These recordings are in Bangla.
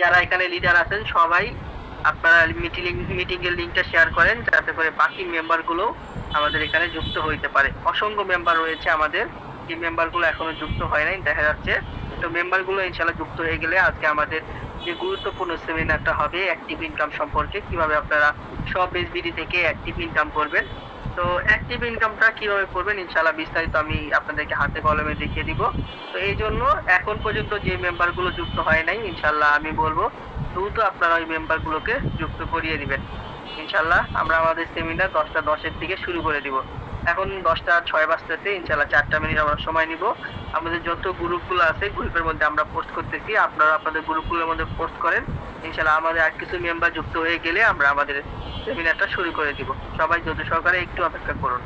যারা এখানে লিডার আছেন সবাই আপনারা মিটিং এর লিংকটা শেয়ার করেন, যাতে করে বাকি মেম্বার গুলো আমাদের এখানে যুক্ত হইতে পারে। অসংখ্য মেম্বার রয়েছে আমাদের, এই মেম্বার গুলো এখনো যুক্ত হয় নাই দেখা যাচ্ছে। তো মেম্বার গুলো ইনশাল্লাহ যুক্ত হয়ে গেলে আজকে আমাদের যে গুরুত্বপূর্ণ সেমিনারটা হবে অ্যাক্টিভ ইনকাম সম্পর্কে, কিভাবে আপনারা সব এসবিডি থেকে অ্যাক্টিভ ইনকাম করবেন। তো অ্যাক্টিভ ইনকামটা কিভাবে করবেন ইনশাল্লাহ বিস্তারিত আমি আপনাদেরকে হাতে কলমে দেখিয়ে দিব। তো এই জন্য এখন পর্যন্ত যে মেম্বার গুলো যুক্ত হয় নাই, ইনশাল্লাহ আমি বলবো দ্রুত আপনারা ওই মেম্বার গুলোকে যুক্ত করিয়ে দিবেন। ইনশাল্লাহ আমরা আমাদের সেমিনার 10টা 10-এর দিকে শুরু করে দিব। এখন 10টা 6 বাজতেছে, ইনশাল্লাহ 4টা মিনিট আমরা সময় নিব। আমাদের যত গ্রুপগুলো আছে গ্রুপের মধ্যে আমরা পোস্ট করতেছি, আপনারা আপনাদের গ্রুপগুলোর মধ্যে পোস্ট করেন। ইনশাল্লাহ আমাদের আর কিছু মেম্বার যুক্ত হয়ে গেলে আমরা আমাদের সেমিনারটা শুরু করে দিব। সবাই যত সহকারে একটু অপেক্ষা করুন।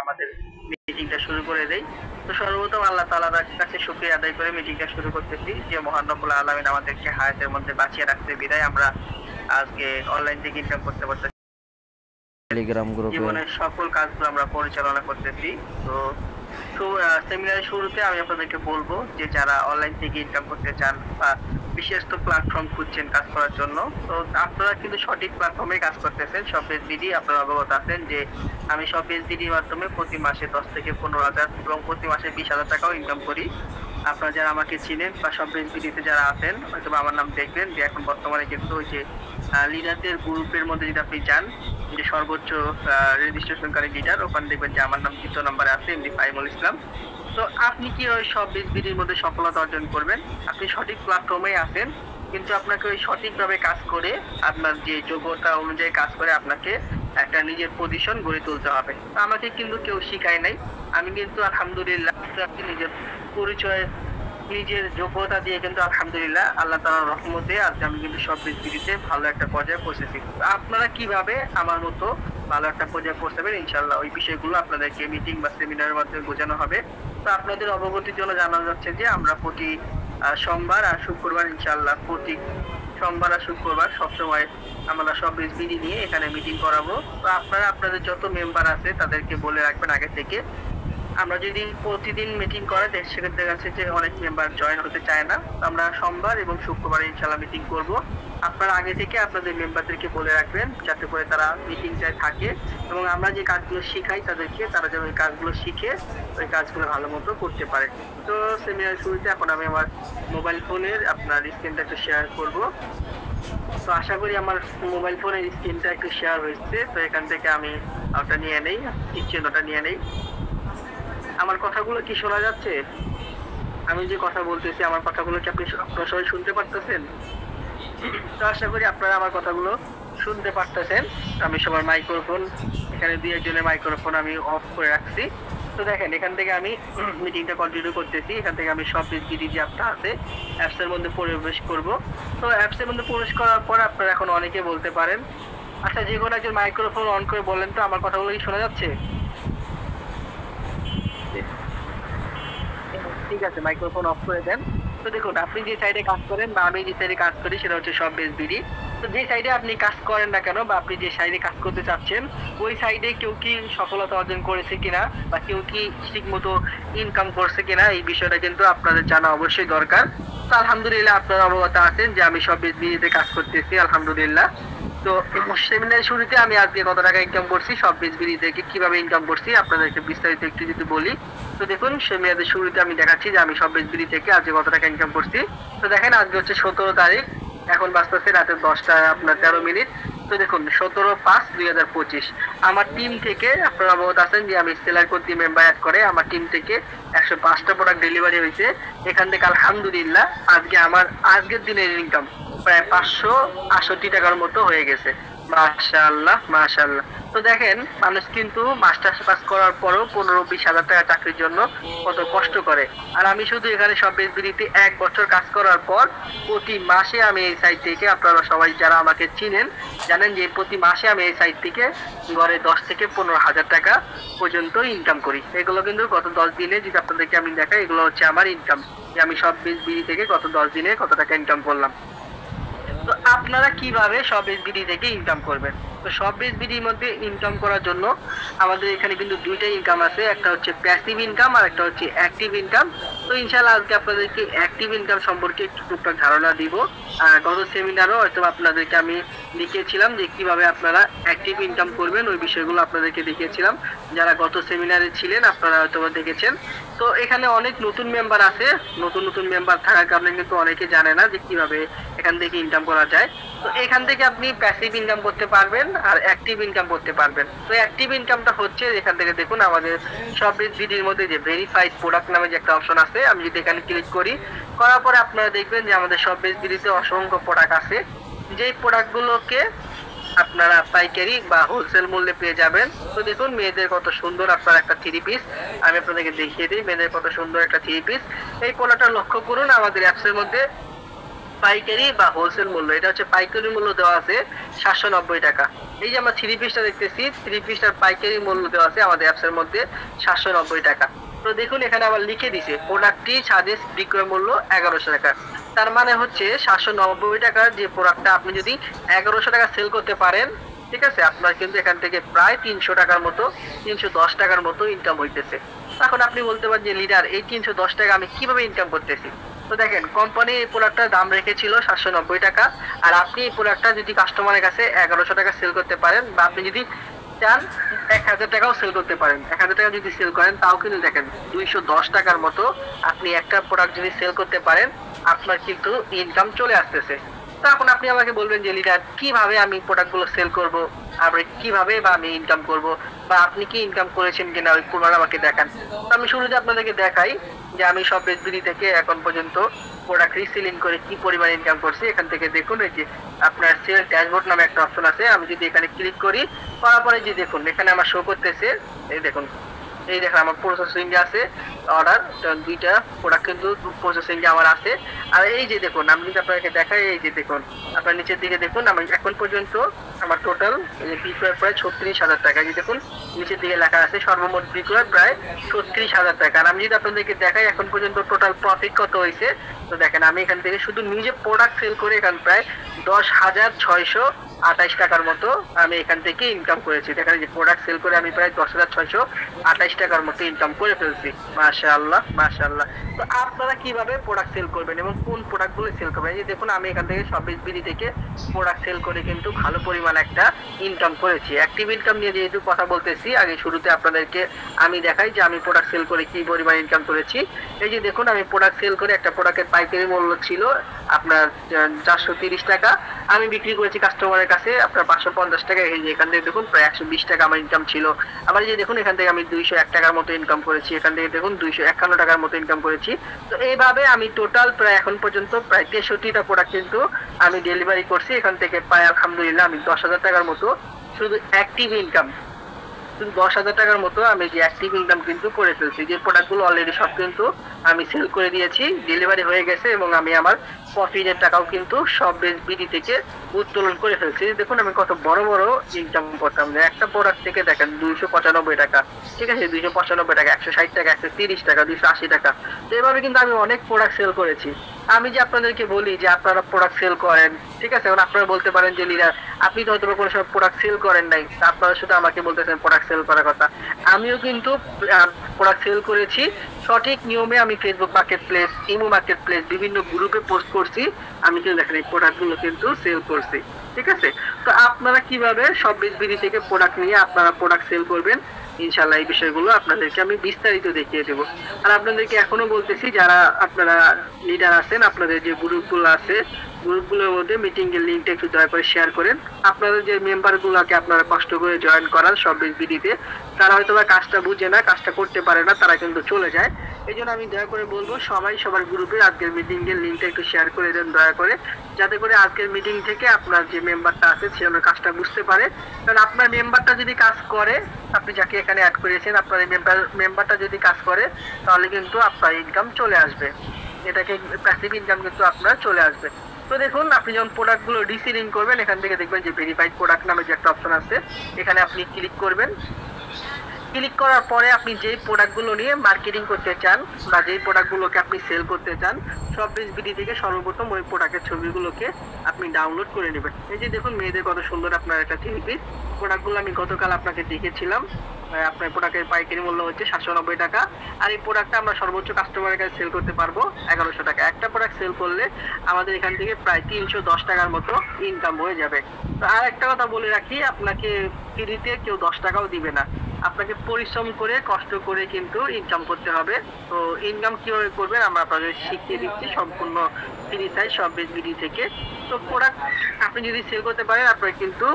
আমাদের মিটিংটা শুরু করে দেই। তো সর্বপ্রথম আল্লাহ তাআলার কাছে শুকরিয়া আদায় করে মিটিংটা শুরু করতেছি, যে মহান রব্বুল আলামিন আমাদেরকে হায়াতের মধ্যে বাঁচিয়ে রাখতে বিদায় আমরা আজকে অনলাইন থেকে ইনকাম করতে পারতেছি, টেলিগ্রাম গ্রুপে জীবনের সকল কাজগুলো আমরা পরিচালনা করতেছি। তো সেমিনারের শুরুতে আমি আপনাদেরকে বলবো যে যারা অনলাইন থেকে ইনকাম করতে চান বা বিশেষ তো প্ল্যাটফর্ম খুঁজছেন কাজ করার জন্য, তো আপনারা কিন্তু সঠিক প্ল্যাটফর্মে কাজ করতেছেন। সব এসবিডি আপনারা অবগত আছেন যে আমি সব এসবিডির মাধ্যমে প্রতি মাসে 10 থেকে 15,000 এবং প্রতি মাসে 20,000 টাকাও ইনকাম করি। আপনারা যারা আমাকে চিনেন বা সব এসবিডিতে যারা আছেন হয়তো আমার নাম দেখবেন যে এখন বর্তমানে কিন্তু ওই যে লিডারদের গ্রুপের মধ্যে যদি আপনি যান, যে সর্বোচ্চ রেজিস্ট্রেশনকারী লিডার, ওখানে দেখবেন যে আমার নাম 2য় নম্বরে আছে, এমডি ফাইমুল ইসলাম। তো আপনি কি ওই সব এসবিডির মধ্যে সফলতা অর্জন করবেন? আপনি সঠিক প্ল্যাটফর্মে আছেন, কিন্তু আপনাকে ওই সঠিকভাবে কাজ করে আপনার যে যোগ্যতা অনুযায়ী কাজ করে আপনাকে একটা নিজের পজিশন গড়ে তুলতে হবে। আমাকে কিন্তু কেউ শিখায় নাই, আমি কিন্তু আলহামদুলিল্লাহ নিজের পরিচয় নিজের যোগ্যতা দিয়ে কিন্তু আলহামদুলিল্লাহ আল্লাহ তাআলার রহমতে আজ আমি কিন্তু সব পৃথিবীতে ভালো একটা পর্যায়ে পৌঁছেছি। আপনারা কিভাবে আমার মতো ভালো একটা পর্যায়ে পৌঁছাবেন ইনশাআল্লাহ ওই বিষয়গুলো আপনাদেরকে মিটিং বা সেমিনারের মাধ্যমে বোঝানো হবে। তো আপনাদের অবগতির জন্য জানানো যাচ্ছে যে আমরা প্রতি সোমবার আর শুক্রবার ইনশাআল্লাহ প্রতি সোমবার আর শুক্রবার সবসময় আমরা সব এসবিডি নিয়ে এখানে মিটিং করাবো। তো আপনারা আপনাদের যত মেম্বার আছে তাদেরকে বলে রাখবেন আগে থেকে। আমরা যদি প্রতিদিন মিটিং করে সেক্ষেত্রে দেখা যাচ্ছে যে অনেক মেম্বার জয়েন হতে চায় না। আমরা সোমবার এবং শুক্রবার ইনশাল্লাহ মিটিং করব। আপনারা আগে থেকে আপনাদের মেম্বারদেরকে বলে রাখবেন যাতে করে তারা মিটিংটায় থাকে এবং আমরা যে কাজগুলো শিখাই তাদেরকে, তারা যেন ওই কাজগুলো শিখে ওই কাজগুলো ভালো মতো করতে পারে। তো সেমিনার শুরুতে এখন আমি আমার মোবাইল ফোনের আপনার স্ক্রিনটা একটু শেয়ার করব। তো আশা করি আমার মোবাইল ফোনের স্ক্রিনটা একটু শেয়ার হয়েছে। তো এখান থেকে আমি ওটা নিয়ে নেই, চিহ্নটা নিয়ে নেই। আমার কথাগুলো কি শোনা যাচ্ছে? আমি যে কথা বলতেছি আমার কথাগুলো কি আপনারা সবাই শুনতে পারতেছেন? তো আশা করি আপনারা আমার কথাগুলো শুনতে পারতেছেন। আমি সবার মাইক্রোফোন, এখানে 2-1 জনের মাইক্রোফোন আমি অফ করে রাখছি। তো দেখেন এখান থেকে আমি মিটিংটা কন্টিনিউ করতেছি। এখান থেকে আমি সব এসবিডি যে অ্যাপটা আছে অ্যাপসের মধ্যে প্রবেশ করব। তো অ্যাপসের মধ্যে প্রবেশ করার পর আপনারা এখন অনেকে বলতে পারেন, আচ্ছা যে কোনো একজন মাইক্রোফোন অন করে বলেন তো আমার কথাগুলো কি শোনা যাচ্ছে? ঠিক আছে, মাইক্রোফোন অফ করে দেন। তো দেখুন আপনি যে সাইডে কাজ করেন বা আমি যে সাইডে কাজ করি সেটা হচ্ছে সব এসবিডি। তো যে সাইডে আপনি কাজ করেন না কেন বা আপনি যে সাইডে কাজ করতে চাচ্ছেন ওই সাইডে কেউ কি সফলতা অর্জন করেছে কিনা বা কেউ কি ঠিক মতো ইনকাম করছে কিনা এই বিষয়টা কিন্তু আপনাদের জানা অবশ্যই দরকার। তো আলহামদুলিল্লাহ আপনারা অবগত আছেন যে আমি সব এসবিডিতে কাজ করতেছি আলহামদুলিল্লাহ। তো সেমিনারের শুরুতে আমি আজকে কত টাকা ইনকাম করছি, সব এসবিডি থেকে কিভাবে ইনকাম করছি আপনাদেরকে বিস্তারিত একটু যদি বলি। তো দেখুন সেমিনারের শুরুতে আমি দেখাচ্ছি যে আমি সব এসবিডি থেকে আজকে কত টাকা ইনকাম করছি। তো দেখেন আজকে হচ্ছে 17 তারিখ, এখন বাজতেছে রাতের 10টা 13 মিনিট। তো দেখুন 17/5/2025 আমার টিম থেকে আপনারা অবগত আছেন যে আমি সেলার কোড দিয়ে মেম্বার অ্যাড করে আমার টিম থেকে 105টা প্রোডাক্ট ডেলিভারি হয়েছে। এখান থেকে আলহামদুলিল্লাহ আজকে আমার আজকের দিনের ইনকাম প্রায় 568 টাকার মতো হয়ে গেছে। মাশাআল্লাহ মাশাআল্লাহ। তো দেখেন মানুষ কিন্তু মাস্টার্স পাস করার পরও 15-20 হাজার টাকা চাকরির জন্য কত কষ্ট করে, আর আমি শুধু এখানে সব এসবিডিতে 1 বছর কাজ করার পর প্রতি মাসে আমি এই সাইট থেকে, আপনারা সবাই যারা আমাকে চিনেন জানেন যে প্রতি মাসে আমি এই সাইট থেকে গড়ে 10 থেকে 15 হাজার টাকা পর্যন্ত ইনকাম করি। এগুলো কিন্তু গত 10 দিনে যদি আপনাদেরকে আমি দেখাই, এগুলো হচ্ছে আমার ইনকাম, যে আমি সব এসবিডি থেকে গত 10 দিনে কত টাকা ইনকাম করলাম। তো আপনারা কিভাবে সব এসবিডি থেকে ইনকাম করবেন? তো সব এসবিডির মধ্যে ইনকাম করার জন্য আমাদের এখানে কিন্তু দুইটা ইনকাম আছে, একটা হচ্ছে প্যাসিভ ইনকাম আর একটা হচ্ছে অ্যাক্টিভ ইনকাম। তো ইনশাআল্লাহ আজকে আপনাদেরকে অ্যাক্টিভ ইনকাম সম্পর্কে একটু টুকটাক ধারণা দিব। গত সেমিনারও হয়তো আপনাদেরকে আমি দেখিয়েছিলাম যে কিভাবে আপনারা অ্যাক্টিভ ইনকাম করবেন, ওই বিষয়গুলো আপনাদেরকে দেখিয়েছিলাম। যারা গত সেমিনারে ছিলেন আপনারা হয়তো দেখেছেন। তো এখানে অনেক নতুন মেম্বার আছে, নতুন মেম্বার থাকার কারণে কিন্তু অনেকে জানে না যে কিভাবে এখান থেকে ইনকাম করা যায়। তো এখান থেকে আপনি প্যাসিভ ইনকাম করতে পারবেন আর অ্যাক্টিভ ইনকাম করতে পারবেন। তো অ্যাক্টিভ ইনকামটা হচ্ছে এখান থেকে দেখুন আমাদের সব ভিডিওর মধ্যে যে ভেরিফাইড প্রোডাক্ট নামে যে একটা অপশন আছে, আমি যদি এখানে ক্লিক করি, করার পরে আপনারা দেখবেন যে আমাদের সব ভিডিওতে অসংখ্য প্রোডাক্ট আছে, যেই প্রোডাক্টগুলোকে আপনারা পাইকারি বা হোলসেল মূল্যে পেয়ে যাবেন। তো দেখুন মেয়েদের কত সুন্দর আপনার একটা থ্রি পিস, আমি আপনাদেরকে দেখিয়ে দিই মেয়েদের কত সুন্দর একটা থ্রি পিস। এই প্রোডাক্টটা লক্ষ্য করুন আমাদের অ্যাপসের মধ্যে পাইকারি বা হোলসেল মূল্য, এটা হচ্ছে পাইকারি মূল্য দেওয়া আছে 790 টাকা। এই যে আমরা থ্রি পিসটা দেখতেছি, থ্রি পিসটার পাইকারি মূল্য দেওয়া আছে আমাদের অ্যাপসের মধ্যে 790 টাকা। তো দেখুন এখানে আবার লিখে দিছে প্রোডাক্টটি সাজেস্ট বিক্রয় মূল্য 1100 টাকা। তার মানে হচ্ছে 790 টাকার যে প্রোডাক্টটা আপনি যদি 1100 টাকা সেল করতে পারেন, ঠিক আছে, আপনার কিন্তু এখান থেকে প্রায় 300 টাকার মতো 310 টাকার মতো ইনকাম হইতেছে। এখন আপনি বলতে পারেন যে লিডার এই 310 টাকা আমি কিভাবে ইনকাম করতেছি? তো দেখেন কোম্পানি এই প্রোডাক্টটার দাম রেখেছিল 790 টাকা, আর আপনি এই প্রোডাক্টটা যদি কাস্টমারের কাছে 1100 টাকা সেল করতে পারেন, বা আপনি যদি চান 1000 টাকাও সেল করতে পারেন, 1000 টাকা যদি সেল করেন তাও কিন্তু দেখেন 210 টাকার মতো আপনি একটা প্রোডাক্ট যদি সেল করতে পারেন আপনার কিন্তু ইনকাম চলে আসতেছে। তো এখন আপনি আমাকে বলবেন যে লিডার কিভাবে আমি প্রোডাক্টগুলো সেল করব, আর কিভাবে বা আমি ইনকাম করব, বা আপনি কি ইনকাম করেছেন কিনা ওই প্রমাণ আমাকে দেখান। তো আমি শুরুতে আপনাদেরকে দেখাই যে আমি সব এসবিডি থেকে এখন পর্যন্ত প্রোডাক্ট রিসেলিং করে কি পরিমাণ ইনকাম করছি। এখান থেকে দেখুন এই যে আপনার সেল ড্যাশবোর্ড নামে একটা অপশন আছে, আমি যদি এখানে ক্লিক করি, করার পরে যে দেখুন এখানে আমার শো করতেছে, এই দেখুন এই দেখেন আমার প্রসেসিং এ আছে অর্ডার, দুইটা প্রোডাক্ট কিন্তু প্রসেসিং এ আমার আছে। আর এই যে দেখুন আমি যদি আপনাকে দেখাই, এই যে দেখুন আপনার নিচের দিকে দেখুন আমি এখন পর্যন্ত আমার টোটাল বিক্রয় প্রায় 36,000 টাকা। এই যে দেখুন নিচের দিকে লেখা আছে সর্বমোট বিক্রয় প্রায় 36,000 টাকা। আর আমি যদি আপনাদেরকে দেখাই এখন পর্যন্ত টোটাল প্রফিট কত হয়েছে, তো দেখেন আমি এখান থেকে শুধু নিজে প্রোডাক্ট সেল করে এখান প্রায় 10,628 টাকার মতো আমি এখান থেকে ইনকাম করেছি। দেখেন যে প্রোডাক্ট সেল করে আমি প্রায় 10,628 টাকার মতো ইনকাম করে ফেলছি। মাশাআল্লাহ মাশাআল্লাহ। তো আপনারা কিভাবে প্রোডাক্ট সেল করবেন এবং কোন প্রোডাক্টগুলো সেল করবেন? এই যে দেখুন আমি এখান থেকে সব বিডি থেকে প্রোডাক্ট সেল করে কিন্তু ভালো পরিমাণ একটা ইনকাম করেছি। অ্যাক্টিভ ইনকাম নিয়ে যেহেতু কথা বলতেছি, আগে শুরুতে আপনাদেরকে আমি দেখাই যে আমি প্রোডাক্ট সেল করে কি পরিমাণ ইনকাম করেছি। এই যে দেখুন আমি প্রোডাক্ট সেল করে একটা প্রোডাক্টের পাইকারি মূল্য ছিল আপনার 430 টাকা, আমি বিক্রি করেছি কাস্টমারের কাছে আপনার 550 টাকা। এই যে এখান থেকে দেখুন প্রায় 120 টাকা আমার ইনকাম ছিল। আবার এই যে দেখুন এখান থেকে আমি 201 টাকার মতো ইনকাম করেছি, এখান থেকে দেখুন 251 টাকার মতো ইনকাম করেছি। তো এইভাবে আমি টোটাল প্রায় এখন পর্যন্ত প্রায় 63টা প্রোডাক্ট কিন্তু আমি ডেলিভারি করছি। এখান থেকে প্রায় আলহামদুলিল্লাহ আমি 10,000 টাকার মতো শুধু অ্যাক্টিভ ইনকাম, শুধু 10,000 টাকার মতো আমি যে অ্যাক্টিভ ইনকাম কিন্তু করে ফেলছি। যে প্রোডাক্টগুলো অলরেডি সব কিন্তু আমি সেল করে দিয়েছি, ডেলিভারি হয়ে গেছে, এবং আমি আমার প্রফিটের টাকাও কিন্তু সব বিডি থেকে উত্তোলন করে ফেলছি। দেখুন আমি কত বড় বড় ইনকাম করতাম, একটা প্রোডাক্ট থেকে দেখেন 295 টাকা, ঠিক আছে, 295 টাকা, 160 টাকা, 130 টাকা, 280 টাকা। তো এভাবে কিন্তু আমি অনেক প্রোডাক্ট সেল করেছি। আমি যে আপনাদেরকে বলি যে আপনারা প্রোডাক্ট সেল করেন, ঠিক আছে, এখন আপনারা বলতে পারেন যে লিডার আপনি তো হয়তো কোনো সময় প্রোডাক্ট সেল করেন নাই, আপনারা শুধু আমাকে বলতেছেন প্রোডাক্ট সেল করার কথা। আমিও কিন্তু প্রোডাক্ট সেল করেছি সঠিক নিয়মে। আমি Facebook market place, imo market place বিভিন্ন গ্রুপে পোস্ট করছি, আমি কিন্তু দেখেন এই প্রোডাক্টগুলো কিন্তু সেল করছি, ঠিক আছে। তো আপনারা কিভাবে সব বিডি থেকে প্রোডাক্ট নিয়ে আপনারা প্রোডাক্ট সেল করবেন ইনশাল্লাহ এই বিষয়গুলো আপনাদেরকে আমি বিস্তারিত দেখিয়ে দেবো। আর আপনাদেরকে এখনো বলতেছি যারা আপনারা লিডার আছেন, আপনাদের যে গ্রুপগুলো আছে গ্রুপগুলোর মধ্যে মিটিং এর লিঙ্কটা একটু দয়া করে শেয়ার করেন। আপনাদের যে মেম্বার গুলাকে আপনারা কষ্ট করে জয়েন করান সব বিডিতে, তারা হয়তো বা কাজটা বুঝে না, কাজটা করতে পারে না, তারা কিন্তু চলে যায়। এই জন্য আমি দয়া করে বলবো সবাই সবার গ্রুপে আজকের মিটিং এর লিঙ্কটা একটু শেয়ার করে দেন দয়া করে, যাতে করে আজকের মিটিং থেকে আপনার যে মেম্বারটা আছে সে আমার কাজটা বুঝতে পারে। কারণ আপনার মেম্বারটা যদি কাজ করে, আপনি যাকে এখানে অ্যাড করেছেন আপনার মেম্বারটা যদি কাজ করে, তাহলে কিন্তু আপনার ইনকাম চলে আসবে, এটাকে প্যাসিভ ইনকাম কিন্তু আপনার চলে আসবে। তো দেখুন আপনি যখন প্রোডাক্টগুলো রিসেলিং করবেন, এখান থেকে দেখবেন যে ভেরিফাইড প্রোডাক্ট নামে যে একটা অপশন আছে, এখানে আপনি ক্লিক করবেন। ক্লিক করার পরে আপনি যেই প্রোডাক্টগুলো নিয়ে মার্কেটিং করতে চান বা যেই প্রোডাক্টগুলোকে আপনি সেল করতে চান, শপবিজ বিডি থেকে সর্বপ্রথম ওই প্রোডাক্টের ছবিগুলোকে আপনি ডাউনলোড করে নেবেন। এই যে দেখুন মেয়েদের কত সুন্দর আপনার একটা থ্রি পিস, প্রোডাক্টগুলো আমি গতকাল আপনাকে দেখিয়েছিলাম। আপনার প্রোডাক্টের পাইকারি মূল্য হচ্ছে 790 টাকা, আর এই প্রোডাক্টটা আমরা সর্বোচ্চ কাস্টমারের কাছে সেল করতে পারবো 1100 টাকা। একটা প্রোডাক্ট সেল করলে আমাদের এখান থেকে প্রায় 310 টাকার মতো ইনকাম হয়ে যাবে। তো আর একটা কথা বলে রাখি, আপনাকে ফ্রিতে কেউ 10 টাকাও দিবে না, আপনাকে পরিশ্রম করে কষ্ট করে কিন্তু ইনকাম করতে হবে। তো ইনকাম কিভাবে করবেন আমরা আপনাদের শিখিয়ে দিচ্ছি সম্পূর্ণ ফ্রি সাইজ শপবিজ বিডি থেকে। তো প্রোডাক্ট আপনি যদি সেল করতে পারেন, আপনার কিন্তু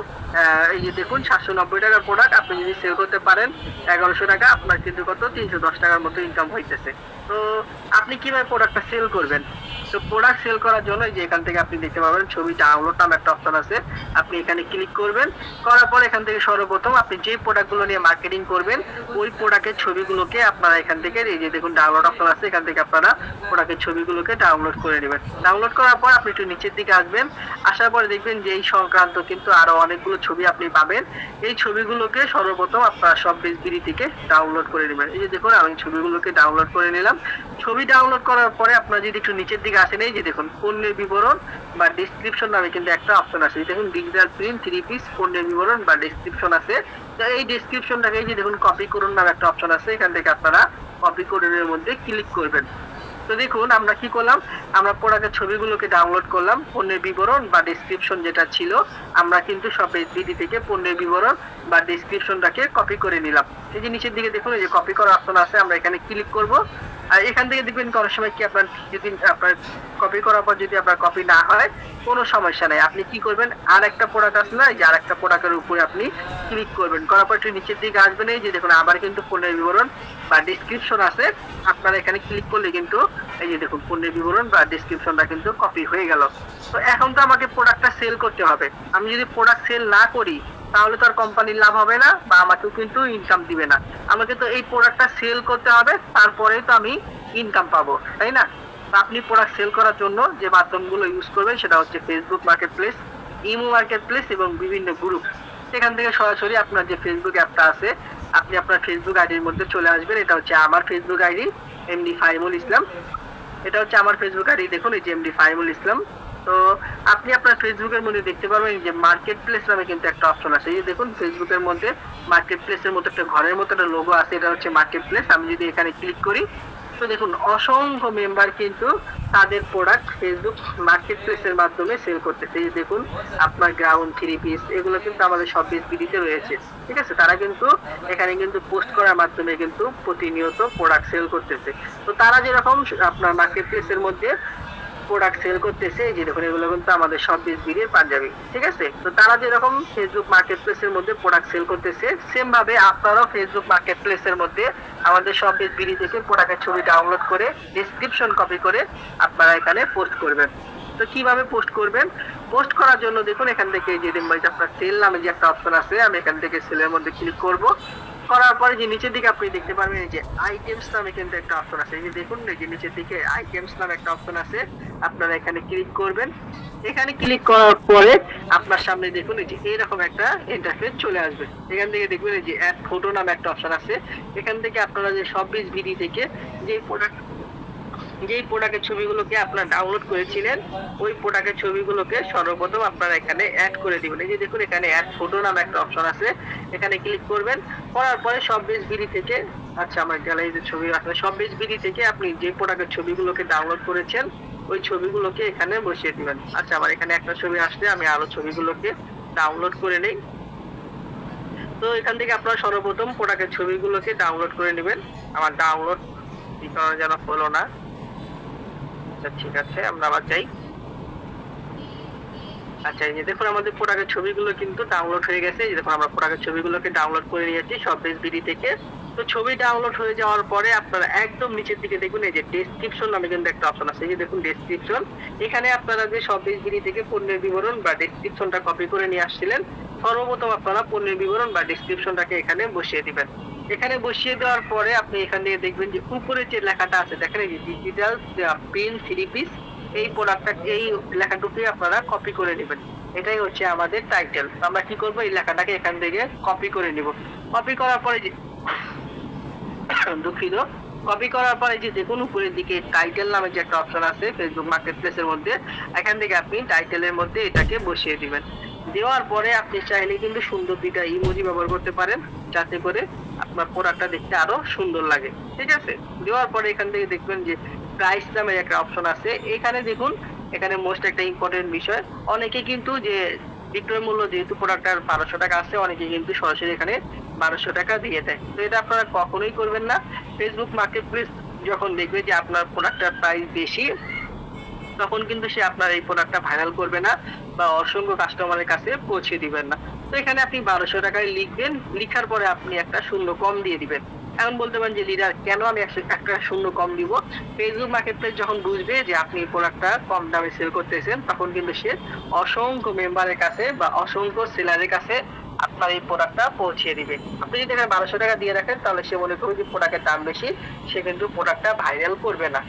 এই যে দেখুন 790 টাকার প্রোডাক্ট আপনি যদি সেল করতে পারেন 1100 টাকা, আপনার কিন্তু কত 310 টাকার মতো ইনকাম হইতেছে। তো আপনি কিভাবে প্রোডাক্টটা সেল করবেন? তো প্রোডাক্ট সেল করার জন্য যে এখান থেকে আপনি দেখতে পাবেন ছবি ডাউনলোড নামে একটা অপশন আছে, আপনি এখানে ক্লিক করবেন। করার পর এখান থেকে সর্বপ্রথম আপনি যে প্রোডাক্টগুলো নিয়ে মার্কেটিং করবেন ওই প্রোডাক্টের ছবিগুলোকে আপনারা এখান থেকে এই যে দেখুন ডাউনলোড অপশন আছে, এখান থেকে আপনারা প্রোডাক্টের ছবিগুলোকে ডাউনলোড করে নেবেন। ডাউনলোড করার পর আপনি একটু নিচের দিকে আসবেন, আসার পরে দেখবেন যে এই সংক্রান্ত কিন্তু আরো অনেকগুলো ছবি আপনি পাবেন। এই ছবিগুলোকে সর্বপ্রথম আপনারা শপবিজ বিডি থেকে ডাউনলোড করে নেবেন। এই যে দেখুন আমি ছবিগুলোকে ডাউনলোড করে নিলাম। ছবি ডাউনলোড করার পরে আপনারা যদি একটু নিচের দিকে আসেন, এই যে দেখুন পণ্যের বিবরণ বা ডেসক্রিপশন নামে কিন্তু একটা অপশন আছে। দেখুন ডিজিটাল প্রিন্ট থ্রি পিস পণ্যের বিবরণ বা ডেসক্রিপশন আছে। তো এই ডেসক্রিপশনটাকে এই যে দেখুন কপি করুন নামে একটা অপশন আছে, এখান থেকে আপনারা কপি করুনের মধ্যে ক্লিক করবেন। তো দেখুন আমরা কি করলাম, আমরা প্রোডাক্টের ছবিগুলোকে ডাউনলোড করলাম, পণ্যের বিবরণ বা ডেসক্রিপশন যেটা ছিল আমরা কিন্তু শপবিজ বিডি থেকে পণ্যের বিবরণ বা ডেসক্রিপশনটাকে কপি করে নিলাম। এই যে নিচের দিকে দেখুন এই যে কপি করার অপশন আছে, আমরা এখানে ক্লিক করব। আর এখান থেকে দেখবেন করার সময় কি আপনার যদি আপনার কপি করার পর যদি আপনার কপি না হয় কোনো সমস্যা নাই, আপনি কি করবেন আর একটা প্রোডাক্ট আছে না, এই যে আর একটা প্রোডাক্টের উপরে আপনি ক্লিক করবেন। করার পর একটু নিচের দিকে আসবেন, এই যে দেখুন আবার কিন্তু পণ্যের বিবরণ বা ডেসক্রিপশন আছে, আপনারা এখানে ক্লিক করলে কিন্তু এই যে দেখুন পণ্যের বিবরণ বা ডেসক্রিপশনটা কিন্তু কপি হয়ে গেল। তো এখন তো আমাকে প্রোডাক্টটা সেল করতে হবে, আমি যদি প্রোডাক্ট সেল না করি তাহলে তো আর কোম্পানির লাভ হবে না বা আমাকেও কিন্তু ইনকাম দিবে না। আমাকে তো এই প্রোডাক্টটা সেল করতে হবে, তারপরেই তো আমি ইনকাম পাবো, তাই না? তো আপনি প্রোডাক্ট সেল করার জন্য যে মাধ্যমগুলো ইউজ করবেন সেটা হচ্ছে ফেসবুক মার্কেটপ্লেস, ইমো মার্কেটপ্লেস এবং বিভিন্ন গ্রুপ। সেখান থেকে সরাসরি আপনার যে ফেসবুক অ্যাপটা আছে আপনি আপনার ফেসবুক আইডির মধ্যে চলে আসবেন। এটা হচ্ছে আমার ফেসবুক আইডি এমডি ফাহিমুল ইসলাম, এটা হচ্ছে আমার ফেসবুক আইডি, দেখুন এই যে এমডি ফাহিমুল ইসলাম। তো আপনি আপনার ফেসবুকের মধ্যে দেখতে পারবেন যে মার্কেট প্লেস নামে কিন্তু একটা অপশন আছে। এই যে দেখুন ফেসবুকের মধ্যে মার্কেট প্লেসের মতো একটা ঘরের মতো একটা লোগো আছে, এটা হচ্ছে মার্কেট প্লেস। আমি যদি এখানে ক্লিক করি তো দেখুন অসংখ্য মেম্বার কিন্তু তাদের প্রোডাক্ট ফেসবুক মার্কেট প্লেসের মাধ্যমে সেল করতেছে। এই যে দেখুন আপনার গ্রাউন্ড থ্রি পিস এগুলো কিন্তু আমাদের শপবিজ বিডিতে রয়েছে, ঠিক আছে? তারা কিন্তু এখানে কিন্তু পোস্ট করার মাধ্যমে কিন্তু প্রতিনিয়ত প্রোডাক্ট সেল করতেছে। তো তারা যেরকম আপনার মার্কেট প্লেসের মধ্যে প্রোডাক্ট সেল করতেছে, এই যে দেখুন এগুলো কিন্তু আমাদের শপবিজ বিডির পাঞ্জাবি, ঠিক আছে? তো তারা যেরকম ফেসবুক মার্কেট প্লেসের মধ্যে প্রোডাক্ট সেল করতেছে, সেম ভাবে আপনারাও ফেসবুক মার্কেট প্লেসের মধ্যে আমাদের শপবিজ বিডি থেকে প্রোডাক্টের ছবি ডাউনলোড করে ডেসক্রিপশন কপি করে আপনারা এখানে পোস্ট করবেন। তো কিভাবে পোস্ট করবেন? পোস্ট করার জন্য দেখুন এখান থেকে যে আপনার সেল নামে যে একটা অপশন আছে, আমি এখান থেকে সেলের মধ্যে ক্লিক করব। করার পরে যে নিচের দিকে আপনি দেখতে পারবেন এই যে আইটেমস নামে কিন্তু একটা অপশন আছে। এই যে দেখুন এই যে নিচের দিকে আইটেমস নামে একটা অপশন আছে, আপনারা এখানে ক্লিক করবেন। এখানে ক্লিক করার পরে আপনার সামনে দেখুন এই যে এরকম একটা ইন্টারফেস চলে আসবে। এখান থেকে দেখবেন এই যে অ্যাড ফটো নামে একটা অপশন আছে, এখান থেকে আপনারা যে শপবিজ বিডি থেকে যেই প্রোডাক্টের ছবিগুলোকে আপনারা ডাউনলোড করেছিলেন ওই প্রোডাক্টের ছবিগুলোকে সর্বপ্রথম আপনারা এখানে অ্যাড করে দিবেন। এই যে দেখুন এখানে অ্যাড ফটো নামে একটা অপশন আছে, এখানে ক্লিক করবেন। করার পরে শপবিজ বিডি থেকে আমার গ্যালারিতে ছবি আছে, শপবিজ বিডি থেকে আপনি যে প্রোডাক্টের ছবিগুলোকে ডাউনলোড করেছেন ওই ছবিগুলোকে এখানে বসিয়ে দিবেন। আমার এখানে একটা ছবি আসলে আমি আরো ছবিগুলোকে ডাউনলোড করে নেই। তো এখান থেকে আপনারা সর্বপ্রথম প্রোডাক্টের ছবিগুলোকে ডাউনলোড করে নেবেন। আমার ডাউনলোড কি কারণে যেন হলো না, ঠিক আছে আমরা আবার যাই। এই যে দেখুন আমাদের প্রোডাক্টের ছবিগুলো কিন্তু ডাউনলোড হয়ে গেছে। এই যে দেখুন আমরা প্রোডাক্টের ছবিগুলোকে ডাউনলোড করে নিয়েছি শপবিজ বিডি থেকে। তো ছবি ডাউনলোড হয়ে যাওয়ার পরে আপনারা একদম নিচের দিকে দেখুন এই যে ডেসক্রিপশন নামে কিন্তু একটা অপশন আছে। এই যে দেখুন ডেসক্রিপশন, এখানে আপনারা যে শপবিজ বিডি থেকে পণ্যের বিবরণ বা ডেসক্রিপশনটা কপি করে নিয়ে আসছিলেন, সর্বপ্রথম আপনারা পণ্যের বিবরণ বা ডেসক্রিপশনটাকে এখানে বসিয়ে দিবেন। এখানে বসিয়ে দেওয়ার পরে আপনি এখান থেকে দেখবেন যে উপরে যে লেখাটা আছে দেখেন এই যে ডিজিটাল প্রিন্ট থ্রি পিস, এই প্রোডাক্টটা এই লেখাটুকুই আপনারা কপি করে নেবেন। এটাই হচ্ছে আমাদের টাইটেল। আমরা কি করব, এই লেখাটাকে এখান থেকে কপি করে নিব। কপি করার পরে দুঃখিত। কপি করার পরে যে দেখুন উপরের দিকে টাইটেল নামে যে একটা অপশন আছে ফেসবুক মার্কেটপ্লেসের মধ্যে, এখান থেকে আপনি টাইটেলের মধ্যে এটাকে বসিয়ে দিবেন। দেওয়ার পরে আপনি চাইলে কিন্তু সুন্দর দুইটা ইমোজি ব্যবহার করতে পারেন, যাতে করে আপনার প্রোডাক্টটা দেখতে আরো সুন্দর লাগে। ঠিক আছে, দেওয়ার পরে এখান থেকে দেখবেন যে প্রাইস নামে একটা অপশন আছে। এখানে দেখুন, এখানে মোস্ট একটা ইম্পর্টেন্ট বিষয়, অনেকে কিন্তু যে বিক্রয় মূল্য যেহেতু প্রোডাক্টটার 1200 টাকা আছে, অনেকে কিন্তু সরাসরি এখানে 1200 টাকা দিয়ে দেয়। তো এটা আপনারা কখনোই করবেন না। ফেসবুক মার্কেটপ্লেস যখন দেখবে যে আপনার প্রোডাক্টটার প্রাইস বেশি, তখন কিন্তু সে আপনার এই প্রোডাক্টটা ভাইরাল করবে না বা অসংখ্য কাস্টমারের কাছে পৌঁছে দিবেন না। তো এখানে আপনি 1200 টাকায় লিখবেন, লিখার পরে আপনি একটা শূন্য কম দিয়ে দিবেন। এখন বলতে পারেন যে লিডার কেন আমি একটা শূন্য কম দিব? ফেসবুক মার্কেটপ্লেস যখন বুঝবে যে আপনি প্রোডাক্টটা কম দামে সেল করতেছেন, তখন কিন্তু সে অসংখ্য মেম্বারের কাছে বা অসংখ্য সেলারের কাছে আপনার এই প্রোডাক্টটা পৌঁছে দিবে। আপনি যদি এখানে 1200 টাকা দিয়ে রাখেন, তাহলে সে মনে করবে যে প্রোডাক্টের দাম বেশি, সে কিন্তু প্রোডাক্টটা ভাইরাল করবে না।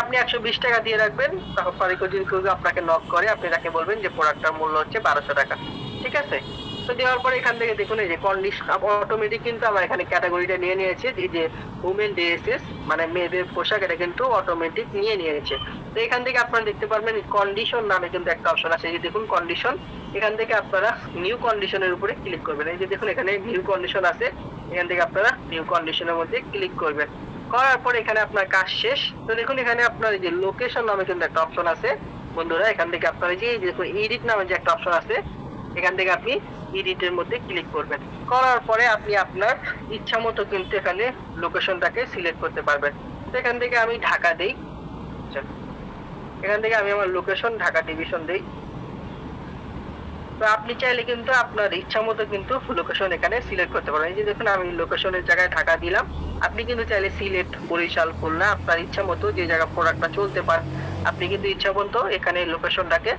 আপনি 120 টাকা দিয়ে রাখবেন, তখন পরে যদি কেউ আপনাকে নক করে, আপনি তাকে বলবেন যে প্রোডাক্টটার মূল্য হচ্ছে 1200 টাকা। ঠিক আছে, তো দেওয়ার পরে এখান থেকে দেখুন এই যে কন্ডিশন অটোমেটিক কিন্তু আমার এখানে ক্যাটাগরিটা নিয়ে নিয়েছে, এই যে উমেন ড্রেসেস মানে মেয়েদের পোশাক, এটা কিন্তু অটোমেটিক নিয়ে নিয়েছে। তো এখান থেকে আপনারা দেখতে পারবেন কন্ডিশন নামে কিন্তু একটা অপশন আছে, এই যে দেখুন কন্ডিশন। এখান থেকে আপনারা নিউ কন্ডিশনের উপরে ক্লিক করবেন। এই যে দেখুন এখানে নিউ কন্ডিশন আছে, এখান থেকে আপনারা নিউ কন্ডিশনের মধ্যে ক্লিক করবেন। করার পরে এখানে আপনার কাজ শেষ। তো দেখুন এখানে আপনার এই যে লোকেশন নামে কিন্তু একটা অপশন আছে বন্ধুরা, এখান থেকে আপনারা যে দেখুন এডিট নামে যে একটা অপশন আছে, এখান থেকে আপনি এডিটের মধ্যে ক্লিক করবেন। করার পরে আপনি আপনার ইচ্ছা মতো কিন্তু এখানে লোকেশনটাকে সিলেক্ট করতে পারবেন। তো এখান থেকে আমি ঢাকা দেই, এখান থেকে আমি আমার লোকেশন ঢাকা ডিভিশন দেই। তো আপনি চাইলে কিন্তু আপনার ইচ্ছা মতো কিন্তু লোকেশন এখানে সিলেক্ট করতে পারবেন। এই যে দেখুন আমি লোকেশনের জায়গায় ঢাকা দিলাম। আপনি কিন্তু চাইলে সিলেট, বরিশাল, খুলনা আপনার ইচ্ছা মতো যে জায়গা প্রোডাক্টটা চলতে পারে, আপনি কিন্তু ইচ্ছা মতো এখানে লোকেশনটাকে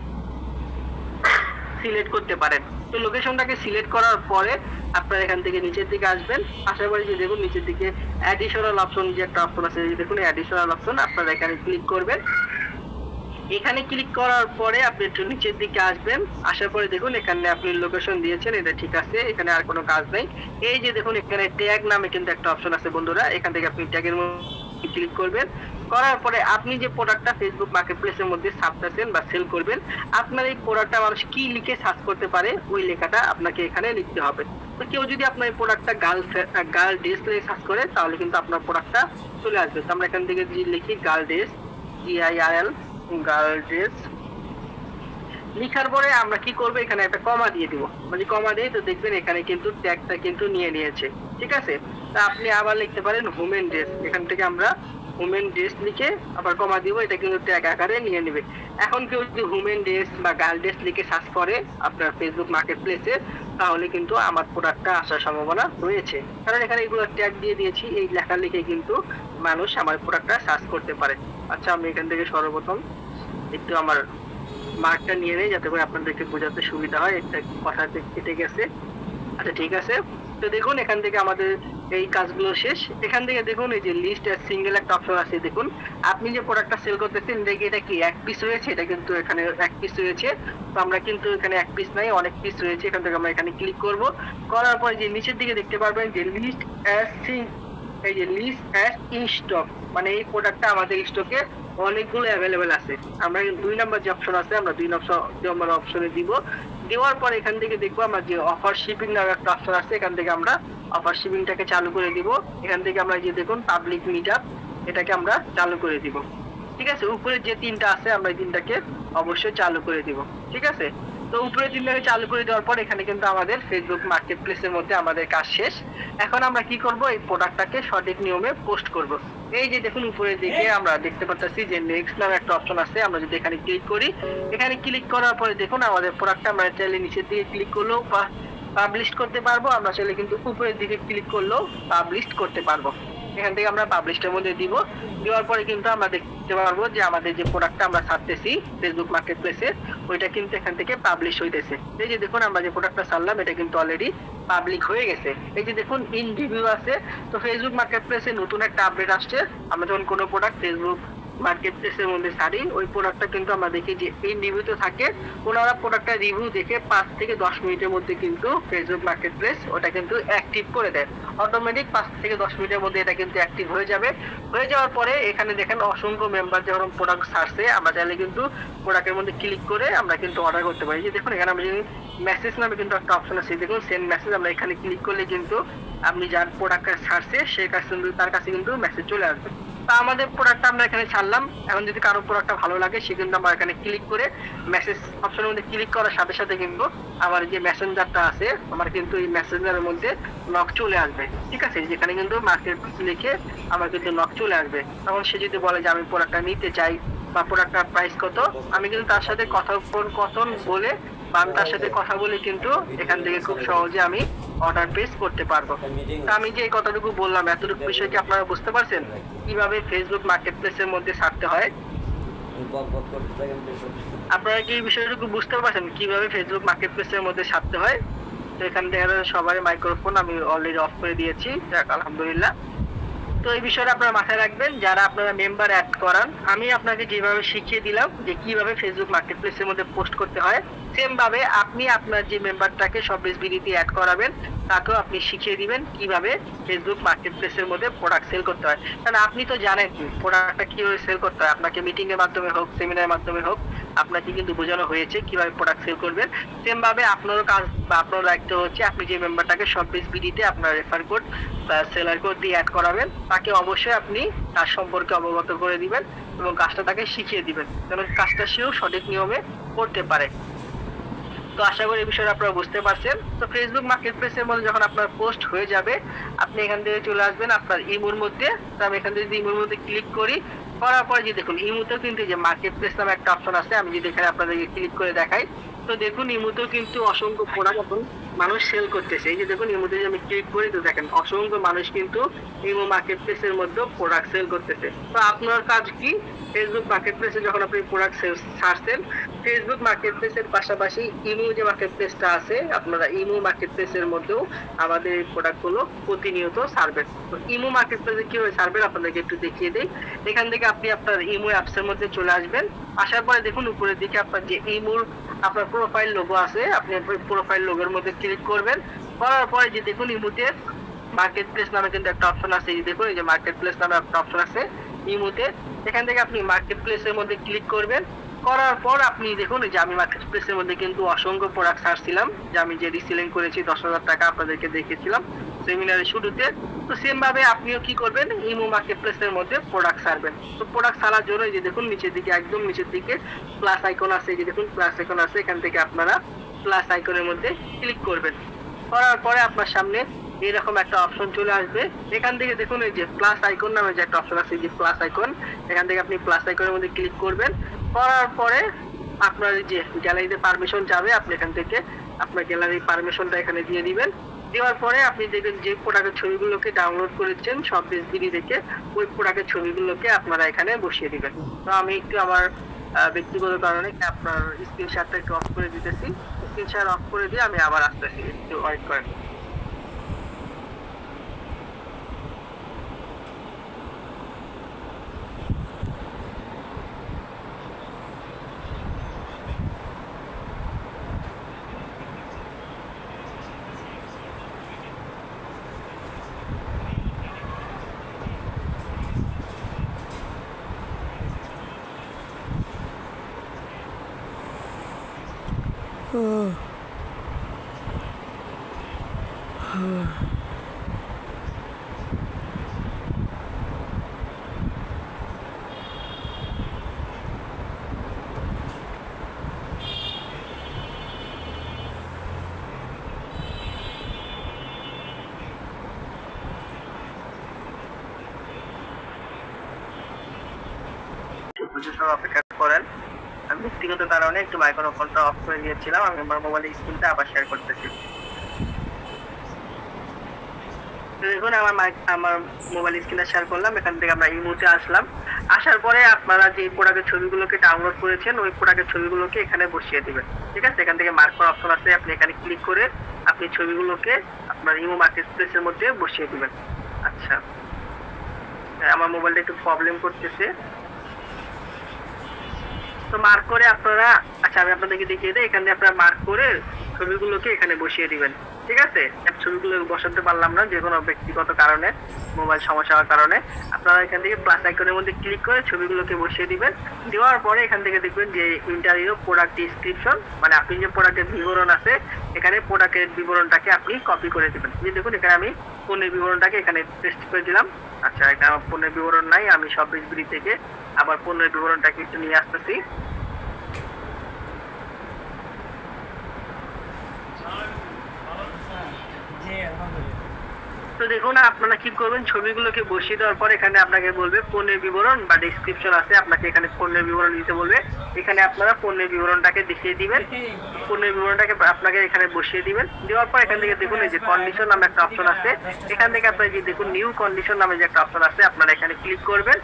সিলেক্ট করতে পারেন। তো লোকেশনটাকে সিলেক্ট করার পরে আপনারা এখান থেকে নিচের দিকে আসবেন। আসার পরে যে দেখুন নিচের দিকে অ্যাডিশনাল অপশন যে একটা অপশন আছে, এই দেখুন অ্যাডিশনাল অপশন, আপনারা এখানে ক্লিক করবেন। এখানে ক্লিক করার পরে আপনি একটু নিচের দিকে আসবেন। আসার পরে দেখুন এখানে আপনি লোকেশন দিয়েছেন, এটা ঠিক আছে, এখানে আর কোনো কাজ নাই। এই যে দেখুন এখানে ট্যাগ নামে কিন্তু একটা অপশন আছে বন্ধুরা, এখান থেকে আপনি ট্যাগের মধ্যে ক্লিক করবেন। করার পরে আপনি যে প্রোডাক্টটা ফেসবুক মার্কেটপ্লেসের মধ্যে ছাপতেছেন বা সেল করবেন, আপনার এই প্রোডাক্টটা মানুষ কি লিখে সার্চ করতে পারে, ওই লেখাটা আপনাকে এখানে লিখতে হবে। তো কেউ যদি আপনার এই প্রোডাক্টটা গার্ল ড্রেস লিখে সার্চ করে, তাহলে কিন্তু আপনার প্রোডাক্টটা চলে আসবে। তো আমরা এখান থেকে যদি লিখি girl dress, GIRL girl dress, লিখার পরে আমরা কি করব, এখানে একটা কমা দিয়ে দিব। মানে কমা দিয়ে তো দেখবেন এখানে কিন্তু ট্যাগটা কিন্তু নিয়ে নিয়েছে। ঠিক আছে, তা আপনি আবার লিখতে পারেন উমেন ড্রেস, এখান থেকে আমরা উমেন ড্রেস লিখে আবার কমা দিব, এটা কিন্তু ট্যাগ আকারে নিয়ে নেবে। এখন কেউ যদি উমেন ড্রেস বা গার্ল ড্রেস লিখে সার্চ করে আপনার ফেসবুক মার্কেটপ্লেসে, তাহলে কিন্তু আমার প্রোডাক্টটা আসার সম্ভাবনা রয়েছে, কারণ এখানে এগুলো ট্যাগ দিয়ে দিয়েছি। এই লেখা লিখে কিন্তু মানুষ আমার প্রোডাক্টটা সার্চ করতে পারে। আচ্ছা, আমি এখান থেকে সর্বপ্রথম একটু আমার মার্কটা নিয়ে নেই, যাতে করে আপনাদেরকে বোঝাতে সুবিধা হয়। একটা কথা কেটে গেছে। আচ্ছা ঠিক আছে, তো দেখুন এখান থেকে আমাদের এই কাজগুলো শেষ। এখান থেকে দেখুন এই যে লিস্ট আর সিঙ্গেল একটা অপশন আছে, দেখুন আপনি যে প্রোডাক্টটা সেল করতেছেন দেখি এটা কি এক পিস রয়েছে, এটা কিন্তু এখানে এক পিস রয়েছে। তো আমরা কিন্তু এখানে এক পিস নাই, অনেক পিস রয়েছে। এখান থেকে আমরা এখানে ক্লিক করব। করার পরে যে নিচের দিকে দেখতে পারবেন যে লিস্ট অ্যাজ এই যে লিস্ট অ্যাজ ইন স্টক, মানে এই প্রোডাক্টটা আমাদের স্টকে অনেকগুলো অ্যাভেলেবেল আছে। আমরা 2 নাম্বার যে অপশন আছে, আমরা 2 নম্বর অপশনে দিব। দেওয়ার পর এখান থেকে দেখবো আমার যে অফার শিপিং নামে একটা অপশন আছে, এখান থেকে আমরা অফার শিপিংটাকে চালু করে দিব। এখান থেকে আমরা যে দেখুন পাবলিক মিটআপ, এটাকে আমরা চালু করে দিব। ঠিক আছে, উপরে যে 3টা আছে আমরা এই 3টাকে অবশ্যই চালু করে দিব। ঠিক আছে, তো উপরে 3টাকে চালু করে দেওয়ার পর এখানে কিন্তু আমাদের ফেসবুক মার্কেটপ্লেসের মধ্যে আমাদের কাজ শেষ। এখন আমরা কি করব, এই প্রোডাক্টটাকে সঠিক নিয়মে পোস্ট করব। এই যে দেখুন উপরের দিকে আমরা দেখতে পাচ্ছি যে নেক্সট নামে একটা অপশন আছে, আমরা যদি এখানে ক্লিক করি, এখানে ক্লিক করার পরে দেখুন আমাদের প্রোডাক্টটা আমরা চাইলে নিচের দিকে ক্লিক করলেও পাবলিশ করতে পারবো, আমরা চাইলে কিন্তু উপরের দিকে ক্লিক করলেও পাবলিশ করতে পারবো। এখান থেকে আমরা পাবলিশটার মধ্যে দিব। দেওয়ার পরে কিন্তু আমরা দেখতে পারবো যে আমাদের যে প্রোডাক্টটা আমরা ছাড়তেছি ফেসবুক মার্কেটপ্লেসে, ওইটা কিন্তু এখান থেকে পাবলিশ হইতেছে। এই যে দেখুন আমরা যে প্রোডাক্টটা ছাড়লাম, এটা কিন্তু অলরেডি পাবলিক হয়ে গেছে। এই যে দেখুন ইন রিভিউ আছে। তো ফেসবুক মার্কেটপ্লেসে নতুন একটা আপডেট আসছে, আমরা যখন কোনো প্রোডাক্ট ফেসবুক মার্কেট প্লেসের মধ্যে ছাড়ি ওই প্রোডাক্টটা কিন্তু আমরা দেখি যে এই রিভিউতে থাকে, ওনারা প্রোডাক্টটা রিভিউ দেখে 5 থেকে 10 মিনিটের মধ্যে কিন্তু ফেসবুক মার্কেট প্লেস ওটা কিন্তু অ্যাক্টিভ করে দেয়। অটোমেটিক 5 থেকে 10 মিনিটের মধ্যে এটা কিন্তু অ্যাক্টিভ হয়ে যাবে। হয়ে যাওয়ার পরে এখানে দেখেন অসংখ্য মেম্বার যখন প্রোডাক্ট ছাড়ছে, আমরা চাইলে কিন্তু প্রোডাক্টের মধ্যে ক্লিক করে আমরা কিন্তু অর্ডার করতে পারি। যে দেখুন এখানে আমি যদি মেসেজ নামে কিন্তু একটা অপশন আছে, দেখুন সেন্ড মেসেজ, আমরা এখানে ক্লিক করলে কিন্তু আপনি যার প্রোডাক্টটা ছাড়ছে সে কাছে কিন্তু তার কাছে কিন্তু মেসেজ চলে আসবে। তা আমাদের প্রোডাক্টটা আমরা এখানে ছাড়লাম, এখন যদি কারো প্রোডাক্টটা ভালো লাগে সে কিন্তু আমরা এখানে ক্লিক করে মেসেজ অপশনের মধ্যে ক্লিক করার সাথে সাথে কিন্তু আমার যে মেসেঞ্জারটা আছে আমার কিন্তু এই মেসেঞ্জারের মধ্যে নক চলে আসবে। ঠিক আছে, যেখানে কিন্তু মার্কেট লিখে আমার কিন্তু নক চলে আসবে। তখন সে যদি বলে যে আমি প্রোডাক্টটা নিতে চাই বা প্রোডাক্টটার প্রাইস কত, আমি কিন্তু তার সাথে কথোপকথন বলে বা আমি তার সাথে কথা বলে কিন্তু এখান থেকে খুব সহজে আমি অর্ডার প্লেস করতে পারবো। তা আমি যে এই কথাটুকু বললাম, এতটুকু বিষয় কি আপনারা বুঝতে পারছেন কিভাবে ফেসবুক মার্কেট প্লেসের মধ্যে ছাড়তে হয়? আপনারা কি এই বিষয়টুকু বুঝতে পারছেন কিভাবে ফেসবুক মার্কেট প্লেসের মধ্যে ছাড়তে হয়? তো এখান থেকে সবাই মাইক্রোফোন আমি অলরেডি অফ করে দিয়েছি, যাক আলহামদুলিল্লাহ। তো এই বিষয়টা আপনারা মাথায় রাখবেন যারা আপনারা মেম্বার অ্যাড করান। আমি আপনাকে যেভাবে শিখিয়ে দিলাম যে কিভাবে ফেসবুক মার্কেট প্লেসের মধ্যে পোস্ট করতে হয়, সেম ভাবে আপনি আপনার যে মেম্বারটাকে শপবিজ বিডিতে অ্যাড করাবেন তাকেও আপনি শিখিয়ে দিবেন কিভাবে ফেসবুক মার্কেট প্লেসের মধ্যে প্রোডাক্ট সেল করতে হয়। কারণ আপনি তো জানেন প্রোডাক্টটা কিভাবে সেল করতে হয়, আপনাকে মিটিং এর মাধ্যমে হোক সেমিনারের মাধ্যমে হোক আপনাকে কিন্তু বোঝানো হয়েছে কিভাবে প্রোডাক্ট সেল করবেন। সেম ভাবে আপনারও কাজ বা আপনার দায়িত্ব হচ্ছে আপনি যে মেম্বারটাকে শপবিজ বিডিতে আপনার রেফার কোড বা সেলার কোড দিয়ে অ্যাড করাবেন তাকে অবশ্যই আপনি তার সম্পর্কে অবগত করে দিবেন এবং কাজটা তাকে শিখিয়ে দিবেন যেন কাজটা সেও সঠিক নিয়মে করতে পারে। তো আশা করি এই বিষয়টা আপনারা বুঝতে পারছেন। তো ফেসবুক মার্কেট প্লেসের মধ্যে যখন আপনার পোস্ট হয়ে যাবে আপনি এখান থেকে চলে আসবেন আপনার ইমোর মধ্যে। তো আমি এখান থেকে যদি ইমোর মধ্যে ক্লিক করি, করার পরে যে দেখুন ইমোতেও কিন্তু যে মার্কেট প্লেস নামে একটা অপশন আছে, আমি যদি এখানে আপনাদেরকে ক্লিক করে দেখাই, তো দেখুন ইমোতেও কিন্তু অসংখ্য প্রোডাক্ট এখন মানুষ সেল করতেছে। এই যে দেখুন ইমোতে যদি আমি ক্লিক করি তো দেখেন অসংখ্য মানুষ কিন্তু ইমো মার্কেট প্লেসের মধ্যে প্রোডাক্ট সেল করতেছে। তো আপনার কাজ কি, ফেসবুক মার্কেট প্লেসে যখন আপনি প্রোডাক্ট ছাড়ছেন ফেসবুক মার্কেট প্লেসের পাশাপাশি ইমো যে মার্কেট প্লেসটা আছে আপনারা ইমো মার্কেট প্লেসের মধ্যেও আমাদের এই প্রোডাক্টগুলো প্রতিনিয়ত ছাড়বেন। তো ইমো মার্কেট প্লেসে কিভাবে ছাড়বেন আপনাদেরকে একটু দেখিয়ে দিই। এখান থেকে আপনি আপনার ইমো অ্যাপসের মধ্যে চলে আসবেন। আসার পরে দেখুন উপরের দিকে আপনার যে ইমোর আপনার প্রোফাইল লোগো আছে, আপনি প্রোফাইল লোগোর মধ্যে ক্লিক করবেন। করার পরে যে দেখুন ইমোতে মার্কেট প্লেস নামে কিন্তু একটা অপশন আছে, এই দেখুন এই যে মার্কেট প্লেস নামে একটা অপশন আছে ইমোতে। এখান থেকে আপনি মার্কেট প্লেসের মধ্যে ক্লিক করবেন। করার পর আপনি দেখুন যে আমি মার্কেট প্লেসের মধ্যে কিন্তু অসংখ্য প্রোডাক্ট ছাড়ছিলাম, যে আমি যে রিসেলিং করেছি 10,000 টাকা আপনাদেরকে দেখিয়েছিলাম সেমিনারের শুরুতে। তো সেম ভাবে আপনিও কি করবেন, ইমো মার্কেট প্লেসের মধ্যে প্রোডাক্ট ছাড়বেন। তো প্রোডাক্ট ছাড়ার জন্য এই যে দেখুন নিচের দিকে একদম নিচের দিকে প্লাস আইকন আছে, এই যে দেখুন প্লাস আইকন আছে, এখান থেকে আপনারা প্লাস আইকনের মধ্যে ক্লিক করবেন। করার পরে আপনার সামনে এরকম একটা অপশন চলে আসবে। এখান থেকে দেখুন এই যে প্লাস আইকন নামে যে একটা অপশন আছে, যে প্লাস আইকন, এখান থেকে আপনি প্লাস আইকনের মধ্যে ক্লিক করবেন। করার পরে আপনার যে গ্যালারিতে পারমিশন যাবে, আপনি এখান থেকে আপনার গ্যালারির পারমিশনটা এখানে দিয়ে দিবেন। দেওয়ার পরে আপনি দেখবেন যে প্রোডাক্টের ছবিগুলোকে ডাউনলোড করেছেন শপবিজ বিডি থেকে, ওই প্রোডাক্টের ছবিগুলোকে আপনারা এখানে বসিয়ে দিবেন। তো আমি একটু আমার ব্যক্তিগত কারণে আপনার স্ক্রিনশটটা একটু অফ করে দিতেছি। স্ক্রিনশট অফ করে দিয়ে আমি আবার আসতেছি, একটু ওয়েট করেন। অপেক্ষা করেন, আমি ব্যক্তিগত কারণে একটু মাইক্রোফোনটা অফ করে দিয়েছিলাম। আমি আমার মোবাইলের স্ক্রিনটা আবার শেয়ার করতেছি। দেখুন আমার মোবাইল স্ক্রিনটা শেয়ার করলাম। এখান থেকে আমরা ইমোতে আসলাম। আসার পরে আপনারা যে প্রোডাক্টের ছবিগুলোকে ডাউনলোড করেছেন ওই প্রোডাক্টের ছবিগুলোকে এখানে বসিয়ে দিবেন। ঠিক আছে, এখান থেকে মার্ক করার অপশন আছে, আপনি এখানে ক্লিক করে আপনি ছবিগুলোকে আপনার ইমো মার্কেট প্লেসের মধ্যে বসিয়ে দিবেন। আচ্ছা, আমার মোবাইলটা একটু প্রবলেম করতেছে। তো মার্ক করে আপনারা, আচ্ছা আমি আপনাদেরকে দেখিয়ে দিই, এখানে আপনারা মার্ক করে ছবিগুলোকে এখানে বসিয়ে দিবেন। ঠিক আছে, ছবিগুলো বসাতে পারলাম না যে কোনো ব্যক্তিগত কারণে, মোবাইল সমস্যা হওয়ার কারণে। আপনারা এখান থেকে প্লাস আইকনের মধ্যে ক্লিক করে ছবিগুলোকে বসিয়ে দিবেন। দেওয়ার পরে এখান থেকে দেখবেন যে ইন্টারভিউ প্রোডাক্ট ডিসক্রিপশন, মানে আপনি যে প্রোডাক্টের বিবরণ আছে এখানে প্রোডাক্টের বিবরণটাকে আপনি কপি করে দিবেন। যে দেখুন এখানে আমি পণ্যের বিবরণটাকে এখানে পেস্ট করে দিলাম। আচ্ছা, এটা আমার পণ্যের বিবরণ নাই, আমি সব বিডি থেকে আবার পণ্যের বিবরণটাকে একটু নিয়ে আসতেছি। তো দেখুন আপনারা কি করবেন, ছবিগুলোকে বসিয়ে দেওয়ার পর এখানে আপনাকে বলবে পণ্যের বিবরণ বা ডেসক্রিপশন আছে, আপনাকে এখানে পণ্যের বিবরণ দিতে বলবে। এখানে আপনারা পণ্যের বিবরণটাকে দেখিয়ে দিবেন, পণ্যের বিবরণটাকে আপনাকে এখানে বসিয়ে দিবেন। দেওয়ার পর এখান থেকে দেখুন এই যে কন্ডিশন নামে একটা অপশন আছে, এখান থেকে আপনারা যে দেখুন নিউ কন্ডিশন নামে যে একটা অপশন আছে, আপনারা এখানে ক্লিক করবেন।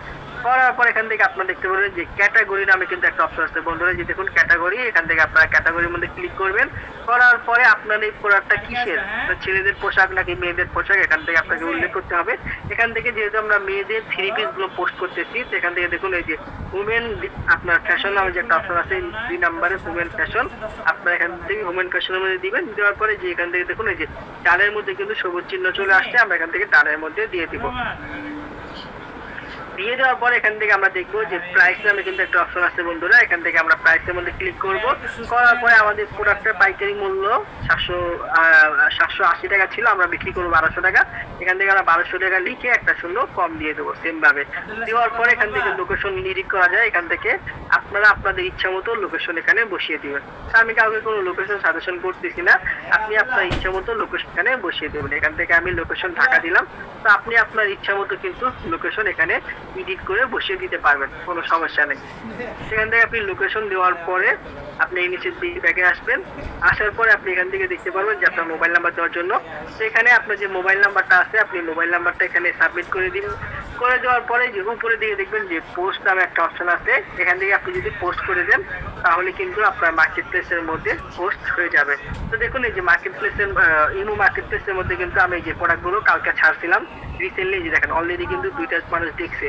করার পর এখান থেকে আপনারা দেখতে পাবেন যে ক্যাটাগরি নামে কিন্তু একটা অপশন আছে বন্ধুরা, যে দেখুন ক্যাটাগরি, এখান থেকে আপনারা ক্যাটাগরির মধ্যে ক্লিক করবেন। করার পরে আপনার এই প্রোডাক্টটা কিসের, ছেলেদের পোশাক নাকি মেয়েদের পোশাক, এখান থেকে আপনাকে উল্লেখ করতে হবে। এখান থেকে যেহেতু আমরা মেয়েদের 3 পিস গুলো পোস্ট করতেছি, তো এখান থেকে দেখুন এই যে উমেন আপনার ফ্যাশন নামে যে একটা অপশন আছে 2 নম্বরে উমেন ফ্যাশন, আপনারা এখান থেকে উমেন ফ্যাশনের মধ্যে দিবেন। দেওয়ার পরে যে এখান থেকে দেখুন এই যে টানের মধ্যে কিন্তু সবুজ চিহ্ন চলে আসছে, আমরা এখান থেকে টানের মধ্যে দিয়ে দিব। দিয়ে দেওয়ার পর এখান থেকে আমরা দেখবো যে প্রাইস নামে কিন্তু একটা অপশন আছে বন্ধুরা, এখান থেকে আমরা প্রাইসের মধ্যে ক্লিক করব। করার পরে আমাদের প্রোডাক্টের পাইকারি মূল্য 780 টাকা ছিল, আমরা বিক্রি করবো 1200 টাকা। এখান থেকে আমরা 1200 টাকা লিখে একটা শূন্য কম দিয়ে দেবো সেম ভাবে। দেওয়ার পরে এখান থেকে লোকেশন নির্দিষ্ট করা যায়, এখান থেকে আপনারা আপনাদের ইচ্ছা মতো লোকেশন এখানে বসিয়ে দিবেন। আমি কাউকে কোনো লোকেশন সাজেশন করতেছি না, আপনি আপনার ইচ্ছা মতো লোকেশন এখানে বসিয়ে দেবেন। এখান থেকে আমি লোকেশন ঢাকা দিলাম, তো আপনি আপনার ইচ্ছা মতো কিন্তু লোকেশন এখানে এডিট করে বসিয়ে দিতে পারবেন, কোনো সমস্যা নেই। সেখান থেকে আপনি লোকেশন দেওয়ার পরে আপনি এই নিচের ব্যাগে আসবেন। আসার পরে আপনি এখান থেকে দেখতে পারবেন যে আপনার মোবাইল নাম্বার দেওয়ার জন্য, তো এখানে আপনার যে মোবাইল নাম্বারটা আছে আপনি মোবাইল নাম্বারটা এখানে সাবমিট করে দিন। করে দেওয়ার পরে যে উপরে দিকে দেখবেন যে পোস্ট নামে একটা অপশন আছে, এখান থেকে আপনি যদি পোস্ট করে দেন তাহলে কিন্তু আপনার মার্কেট প্লেসের মধ্যে পোস্ট হয়ে যাবে। তো দেখুন এই যে মার্কেট প্লেসের ইমো মার্কেট প্লেসের মধ্যে কিন্তু আমি এই যে প্রোডাক্টগুলো কালকে ছাড়ছিলাম রিসেন্টলি, যে দেখেন অলরেডি কিন্তু 2টা মানুষ দেখছে,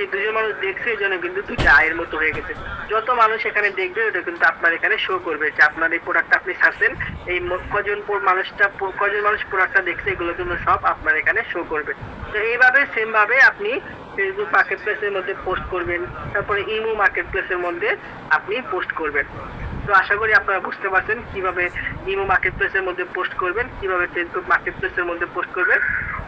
এই 2জন মানুষ দেখছে, এই জন্য কিন্তু 2টা আয়ের মতো হয়ে গেছে। যত মানুষ এখানে দেখবে ওটা কিন্তু আপনার এখানে শো করবে যে আপনার এই প্রোডাক্টটা আপনি ছাড়ছেন, এই কজন মানুষ প্রোডাক্টটা দেখছে এগুলো কিন্তু সব আপনার এখানে শো করবে। তো এইভাবে সেম ভাবে আপনি ফেসবুক মার্কেট প্লেসের মধ্যে পোস্ট করবেন, তারপরে ইমো মার্কেট প্লেসের মধ্যে আপনি পোস্ট করবেন। তো আশা করি আপনারা বুঝতে পারছেন কিভাবে ইমো মার্কেট প্লেসের মধ্যে পোস্ট করবেন, কিভাবে ফেসবুক মার্কেট প্লেসের মধ্যে পোস্ট করবেন।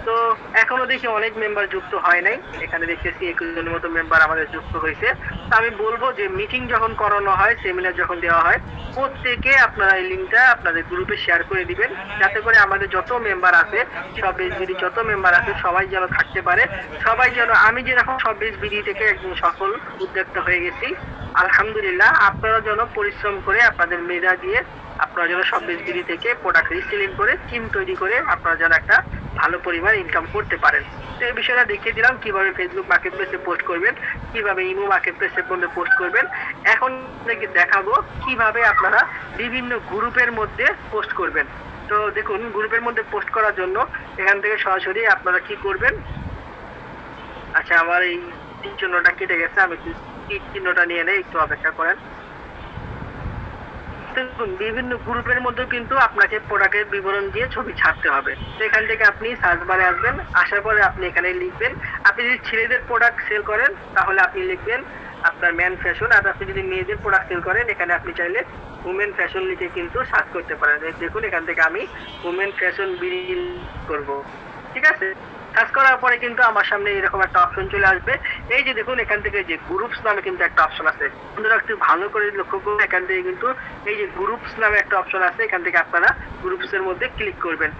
তো এখনো দেখি অনেক মেম্বার যুক্ত হয় নাই, এখানে দেখতেছি 21 জনের মতো মেম্বার আমাদের যুক্ত হয়েছে। তো আমি বলবো যে মিটিং যখন করানো হয়, সেমিনার যখন দেওয়া হয়, প্রত্যেকে আপনারা এই লিঙ্কটা আপনাদের গ্রুপে শেয়ার করে দিবেন, যাতে করে আমাদের যত মেম্বার আছে, সব এসবিডি যত মেম্বার আছে সবাই যেন থাকতে পারে, সবাই যেন, আমি যেরকম সব এসবিডি থেকে একজন সফল উদ্যোক্তা হয়ে গেছি আলহামদুলিল্লাহ, আপনারা যেন পরিশ্রম করে আপনাদের মেধা দিয়ে আপনারা যেন সব এসবিডি থেকে প্রোডাক্ট রিসেলিং করে টিম তৈরি করে আপনারা যেন একটা ভালো পরিমাণ ইনকাম করতে পারেন। তো এই বিষয়টা দেখিয়ে দিলাম কিভাবে ফেসবুক মার্কেট প্লেসে পোস্ট করবেন, কিভাবে ইমো মার্কেট প্লেসের মধ্যে পোস্ট করবেন। এখন দেখাবো কিভাবে আপনারা বিভিন্ন গ্রুপের মধ্যে পোস্ট করবেন। তো দেখুন গ্রুপের মধ্যে পোস্ট করার জন্য এখান থেকে সরাসরি আপনারা কি করবেন, আচ্ছা আমার এই তীর চিহ্নটা কেটে গেছে, আমি তীর চিহ্নটা নিয়ে নেই, একটু অপেক্ষা করেন। দেখুন বিভিন্ন গ্রুপের মধ্যে কিন্তু আপনাকে প্রোডাক্টের বিবরণ দিয়ে ছবি ছাড়তে হবে। তো এখান থেকে আপনি সার্চ বারে আসবেন, আসার পরে আপনি এখানে লিখবেন, আপনি যদি ছেলেদের প্রোডাক্ট সেল করেন তাহলে আপনি লিখবেন আপনার ম্যান ফ্যাশন, আর আপনি যদি মেয়েদের প্রোডাক্ট সেল করেন এখানে আপনি চাইলে উমেন ফ্যাশন লিখে কিন্তু সার্চ করতে পারেন। দেখুন এখান থেকে আমি উমেন ফ্যাশন বিল করব, ঠিক আছে। সার্চ করার পরে কিন্তু আমার সামনে এরকম একটা অপশন চলে আসবে। এই যে দেখুন এখান থেকে যে গ্রুপস নামে কিন্তু একটা অপশন আছে, আপনারা একটু ভালো করে লক্ষ্য করুন, এখান থেকে কিন্তু এই যে গ্রুপস নামে একটা অপশন আছে, এখান থেকে আপনারা গ্রুপস এর মধ্যে ক্লিক করবেন।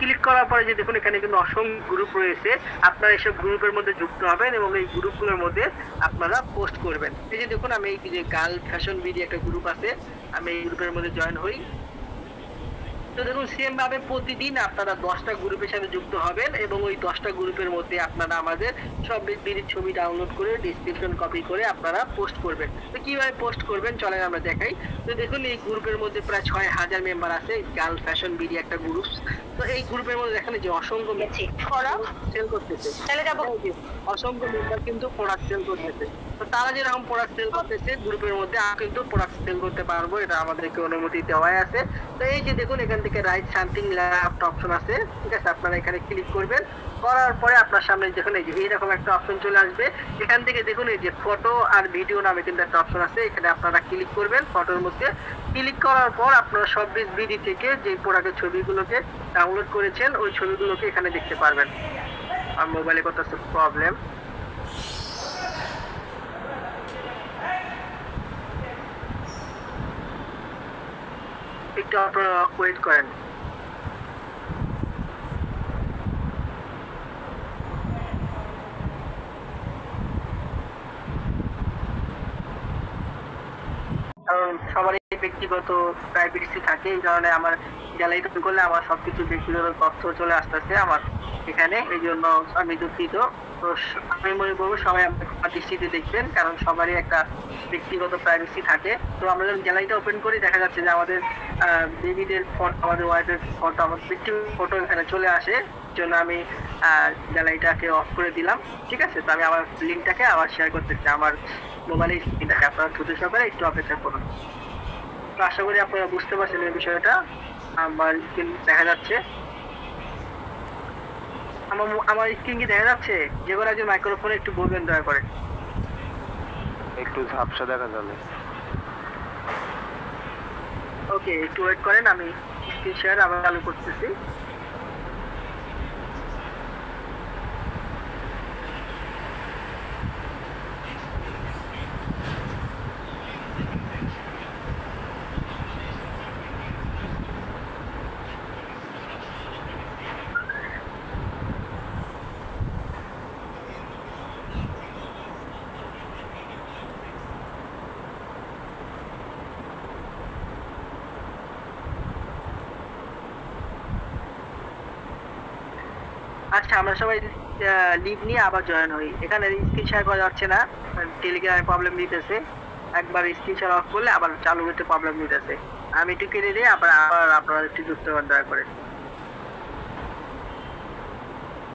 ক্লিক করার পরে যে দেখুন এখানে কিন্তু অসংখ্য গ্রুপ রয়েছে, আপনারা এইসব গ্রুপের মধ্যে যুক্ত হবেন এবং এই গ্রুপগুলোর মধ্যে আপনারা পোস্ট করবেন। এই যে দেখুন আমি এই যে গার্ল ফ্যাশন বিডি একটা গ্রুপ আছে, আমি এই গ্রুপের মধ্যে জয়েন হই। তো দেখুন সেম ভাবে প্রতিদিন আপনারা 10টা গ্রুপের সাথে যুক্ত হবেন এবং ওই 10টা গ্রুপের মধ্যে আপনারা আমাদের সব বিডির ছবি ডাউনলোড করে ডেসক্রিপশন কপি করে আপনারা পোস্ট করবেন। তো কিভাবে পোস্ট করবেন চলেন আমরা দেখাই। তো দেখুন এই গ্রুপের মধ্যে প্রায় 6000 মেম্বার আছে, গার্ল ফ্যাশন বিডি একটা গ্রুপ। তো এই গ্রুপের মধ্যে দেখেন যে অসংখ্য সেল করতেছে, অসংখ্য মেম্বার কিন্তু প্রোডাক্ট সেল করতেছে। তো তারা যেরকম প্রোডাক্ট সেল করতেছে গ্রুপের মধ্যে আমি কিন্তু প্রোডাক্ট সেল করতে পারবো, এটা আমাদেরকে অনুমতি দেওয়াই আছে। তো এই যে দেখুন এখান থেকে রাইট সামথিং লেফট অপশন আছে, ঠিক আছে, আপনারা এখানে ক্লিক করবেন। করার পরে আপনার সামনে দেখুন এই যে এইরকম একটা অপশন চলে আসবে। এখান থেকে দেখুন এই যে ফটো আর ভিডিও নামে কিন্তু একটা অপশন আছে, এখানে আপনারা ক্লিক করবেন। ফটোর মধ্যে ক্লিক করার পর আপনারা শপবিজ বিডি থেকে যে প্রোডাক্টের ছবিগুলোকে ডাউনলোড করেছেন ওই ছবিগুলোকে এখানে দেখতে পারবেন। আর মোবাইলে কত প্রবলেম, একটু আপনারা ওয়েট করেন। কারণ সবারই ব্যক্তিগত প্রাইভেসি থাকে, এই কারণে আমার গ্যালারিটা ওপেন করলে আমার সবকিছু ব্যক্তিগত তথ্য চলে আসতেছে আমার এখানে, এই জন্য আমি দুঃখিত। তো আমি মনে করবো সবাই আমার দৃষ্টিতে দেখবেন, কারণ সবারই একটা ব্যক্তিগত প্রাইভেসি থাকে। তো আমরা যখন গ্যালারিটা ওপেন করি দেখা যাচ্ছে যে আমাদের বেবিদের ফটো, আমাদের ওয়াইফের ফটো, আমার ব্যক্তিগত ফটো এখানে চলে আসে, জন্য আমি গ্যালারিটাকে অফ করে দিলাম। ঠিক আছে, তো আমি আমার লিঙ্কটাকে আবার শেয়ার করতেছি আমার মোবাইলের স্ক্রিনটাকে, আপনারা দ্রুত সহকারে একটু অপেক্ষা করুন। তো আশা করি আপনারা বুঝতে পারছেন এই বিষয়টা। আমার স্ক্রিন দেখা যাচ্ছে, আমার স্ক্রিন কি দেখা যাচ্ছে? যে কোনো একজন মাইক্রোফোনে একটু বলবেন দয়া করে। একটু ঝাপসা দেখা যাবে। ওকে, একটু ওয়েট করেন, আমি স্ক্রিন শেয়ার আবার চালু করতেছি। আচ্ছা, আমরা সবাই লিভ নিয়ে আবার জয়েন হই। এখানে স্ক্রিন শেয়ার করা যাচ্ছে না, টেলিগ্রামে প্রবলেম দিতেছে। একবার স্ক্রিন শেয়ার অফ করলে আবার চালু হতে প্রবলেম দিতেছে। আমি একটু কেটে দিয়ে আবার আপনারা একটু যুক্ত হন দয়া করে।